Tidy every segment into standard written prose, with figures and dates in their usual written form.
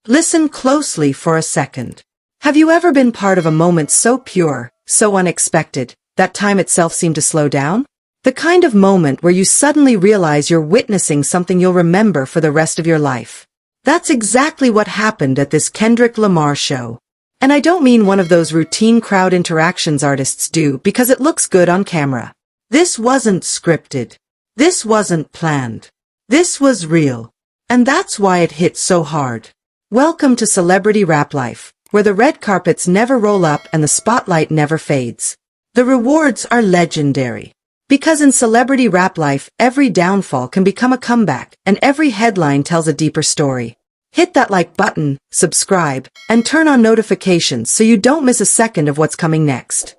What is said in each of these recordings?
Listen closely for a second. Have you ever been part of a moment so pure, so unexpected, that time itself seemed to slow down? The kind of moment where you suddenly realize you're witnessing something you'll remember for the rest of your life. That's exactly what happened at this Kendrick Lamar show. And I don't mean one of those routine crowd interactions artists do because it looks good on camera. This wasn't scripted. This wasn't planned. This was real. And that's why it hit so hard. Welcome to celebrity rap life, where the red carpets never roll up and the spotlight never fades. The rewards are legendary. Because in celebrity rap life, every downfall can become a comeback, and every headline tells a deeper story. Hit that like button, subscribe, and turn on notifications so you don't miss a second of what's coming next.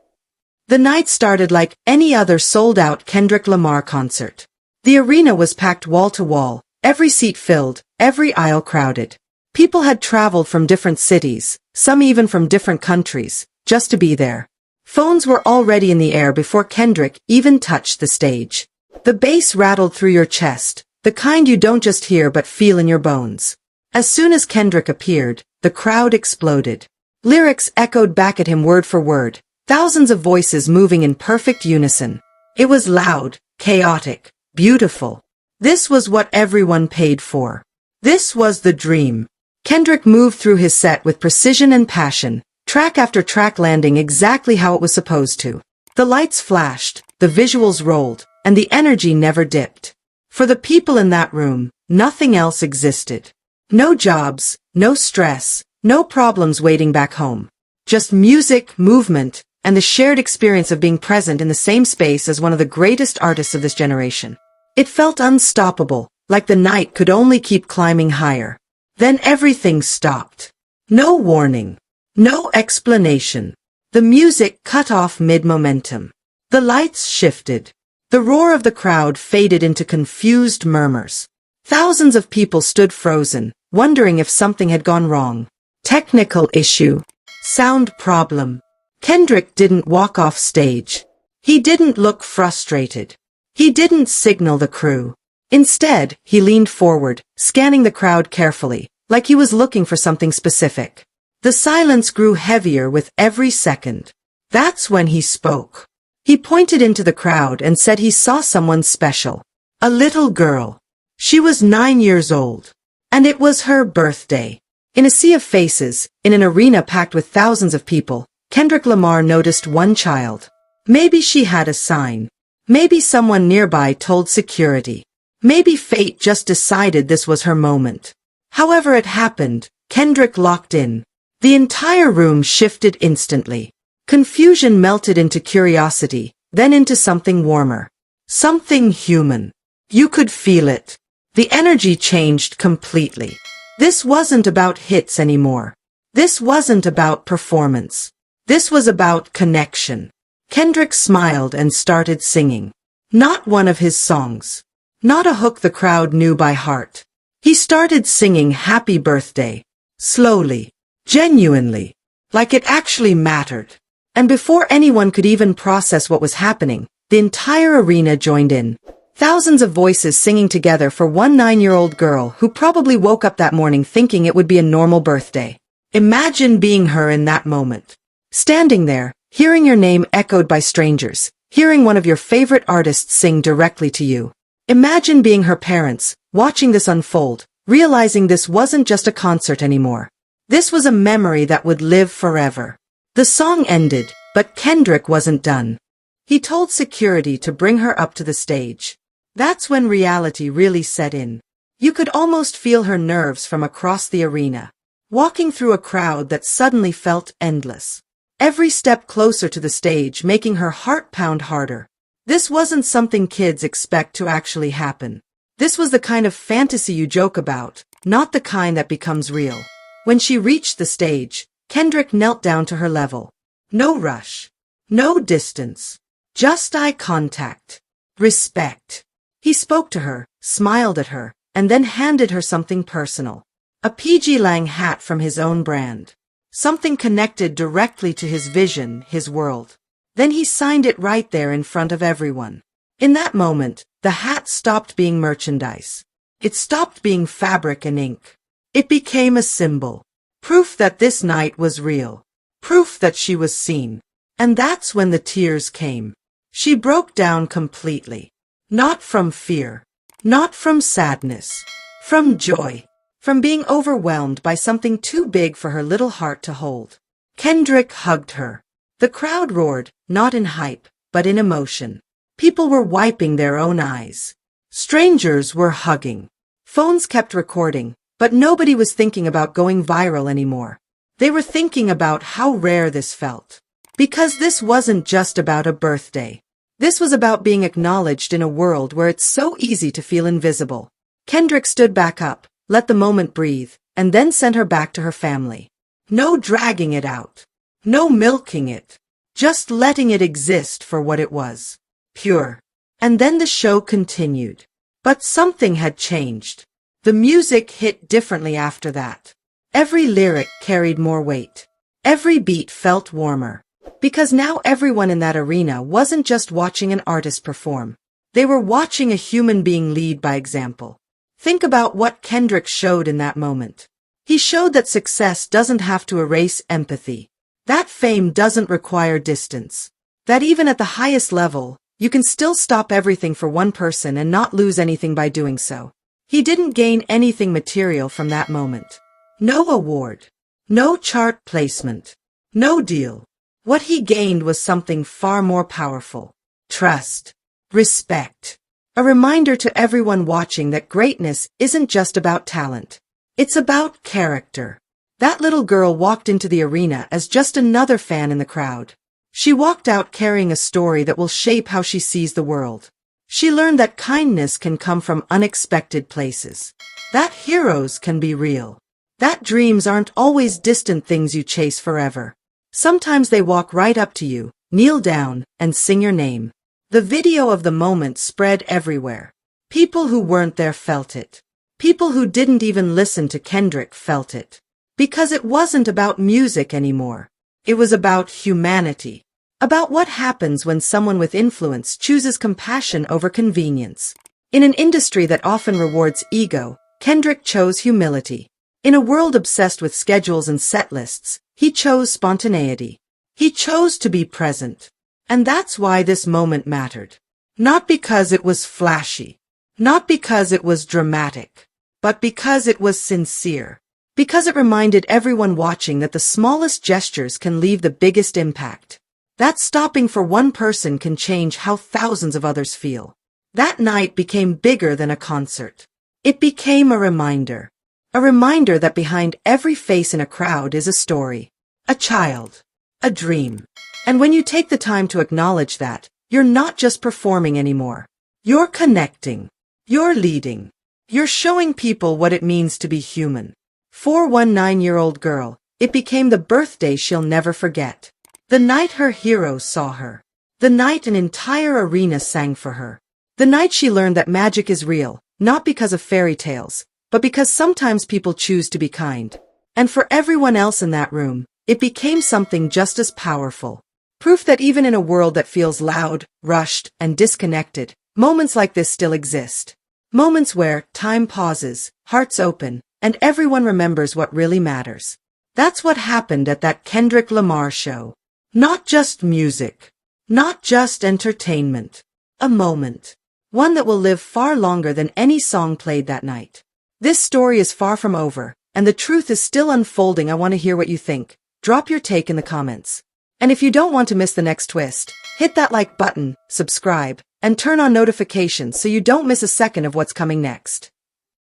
The night started like any other sold-out Kendrick Lamar concert. The arena was packed wall to wall, every seat filled, every aisle crowded. People had traveled from different cities, some even from different countries, just to be there. Phones were already in the air before Kendrick even touched the stage. The bass rattled through your chest, the kind you don't just hear but feel in your bones. As soon as Kendrick appeared, the crowd exploded. Lyrics echoed back at him word for word, thousands of voices moving in perfect unison. It was loud, chaotic, beautiful. This was what everyone paid for. This was the dream. Kendrick moved through his set with precision and passion, track after track landing exactly how it was supposed to. The lights flashed, the visuals rolled, and the energy never dipped. For the people in that room, nothing else existed. No jobs, no stress, no problems waiting back home. Just music, movement, and the shared experience of being present in the same space as one of the greatest artists of this generation. It felt unstoppable, like the night could only keep climbing higher. Then everything stopped. No warning. No explanation. The music cut off mid-momentum. The lights shifted. The roar of the crowd faded into confused murmurs. Thousands of people stood frozen, wondering if something had gone wrong. Technical issue. Sound problem. Kendrick didn't walk off stage. He didn't look frustrated. He didn't signal the crew. Instead, he leaned forward, scanning the crowd carefully, like he was looking for something specific. The silence grew heavier with every second. That's when he spoke. He pointed into the crowd and said he saw someone special. A little girl. She was 9 years old. And it was her birthday. In a sea of faces, in an arena packed with thousands of people, Kendrick Lamar noticed one child. Maybe she had a sign. Maybe someone nearby told security. Maybe fate just decided this was her moment. However it happened, Kendrick locked in. The entire room shifted instantly. Confusion melted into curiosity, then into something warmer. Something human. You could feel it. The energy changed completely. This wasn't about hits anymore. This wasn't about performance. This was about connection. Kendrick smiled and started singing. Not one of his songs. Not a hook the crowd knew by heart. He started singing Happy Birthday. Slowly. Genuinely. Like it actually mattered. And before anyone could even process what was happening, the entire arena joined in. Thousands of voices singing together for one 9-year-old girl who probably woke up that morning thinking it would be a normal birthday. Imagine being her in that moment. Standing there, hearing your name echoed by strangers, hearing one of your favorite artists sing directly to you. Imagine being her parents, watching this unfold, realizing this wasn't just a concert anymore. This was a memory that would live forever. The song ended, but Kendrick wasn't done. He told security to bring her up to the stage. That's when reality really set in. You could almost feel her nerves from across the arena, walking through a crowd that suddenly felt endless. Every step closer to the stage making her heart pound harder. This wasn't something kids expect to actually happen. This was the kind of fantasy you joke about, not the kind that becomes real. When she reached the stage, Kendrick knelt down to her level. No rush. No distance. Just eye contact. Respect. He spoke to her, smiled at her, and then handed her something personal. A PG Lang hat from his own brand. Something connected directly to his vision, his world. Then he signed it right there in front of everyone. In that moment, the hat stopped being merchandise. It stopped being fabric and ink. It became a symbol. Proof that this night was real. Proof that she was seen. And that's when the tears came. She broke down completely. Not from fear. Not from sadness. From joy. From being overwhelmed by something too big for her little heart to hold. Kendrick hugged her. The crowd roared, not in hype, but in emotion. People were wiping their own eyes. Strangers were hugging. Phones kept recording, but nobody was thinking about going viral anymore. They were thinking about how rare this felt. Because this wasn't just about a birthday. This was about being acknowledged in a world where it's so easy to feel invisible. Kendrick stood back up, let the moment breathe, and then sent her back to her family. No dragging it out. No milking it. Just letting it exist for what it was. Pure. And then the show continued. But something had changed. The music hit differently after that. Every lyric carried more weight. Every beat felt warmer. Because now everyone in that arena wasn't just watching an artist perform. They were watching a human being lead by example. Think about what Kendrick showed in that moment. He showed that success doesn't have to erase empathy. That fame doesn't require distance. That even at the highest level, you can still stop everything for one person and not lose anything by doing so. He didn't gain anything material from that moment. No award. No chart placement. No deal. What he gained was something far more powerful. Trust. Respect. A reminder to everyone watching that greatness isn't just about talent. It's about character. That little girl walked into the arena as just another fan in the crowd. She walked out carrying a story that will shape how she sees the world. She learned that kindness can come from unexpected places. That heroes can be real. That dreams aren't always distant things you chase forever. Sometimes they walk right up to you, kneel down, and sing your name. The video of the moment spread everywhere. People who weren't there felt it. People who didn't even listen to Kendrick felt it. Because it wasn't about music anymore. It was about humanity. About what happens when someone with influence chooses compassion over convenience. In an industry that often rewards ego, Kendrick chose humility. In a world obsessed with schedules and set lists, he chose spontaneity. He chose to be present. And that's why this moment mattered. Not because it was flashy. Not because it was dramatic. But because it was sincere. Because it reminded everyone watching that the smallest gestures can leave the biggest impact. That stopping for one person can change how thousands of others feel. That night became bigger than a concert. It became a reminder. A reminder that behind every face in a crowd is a story. A child. A dream. And when you take the time to acknowledge that, you're not just performing anymore. You're connecting. You're leading. You're showing people what it means to be human. For one 9-year-old girl, it became the birthday she'll never forget. The night her heroes saw her. The night an entire arena sang for her. The night she learned that magic is real, not because of fairy tales, but because sometimes people choose to be kind. And for everyone else in that room, it became something just as powerful. Proof that even in a world that feels loud, rushed, and disconnected, moments like this still exist. Moments where time pauses, hearts open, and everyone remembers what really matters. That's what happened at that Kendrick Lamar show. Not just music. Not just entertainment. A moment. One that will live far longer than any song played that night. This story is far from over, and the truth is still unfolding. I want to hear what you think. Drop your take in the comments. And if you don't want to miss the next twist, hit that like button, subscribe, and turn on notifications so you don't miss a second of what's coming next.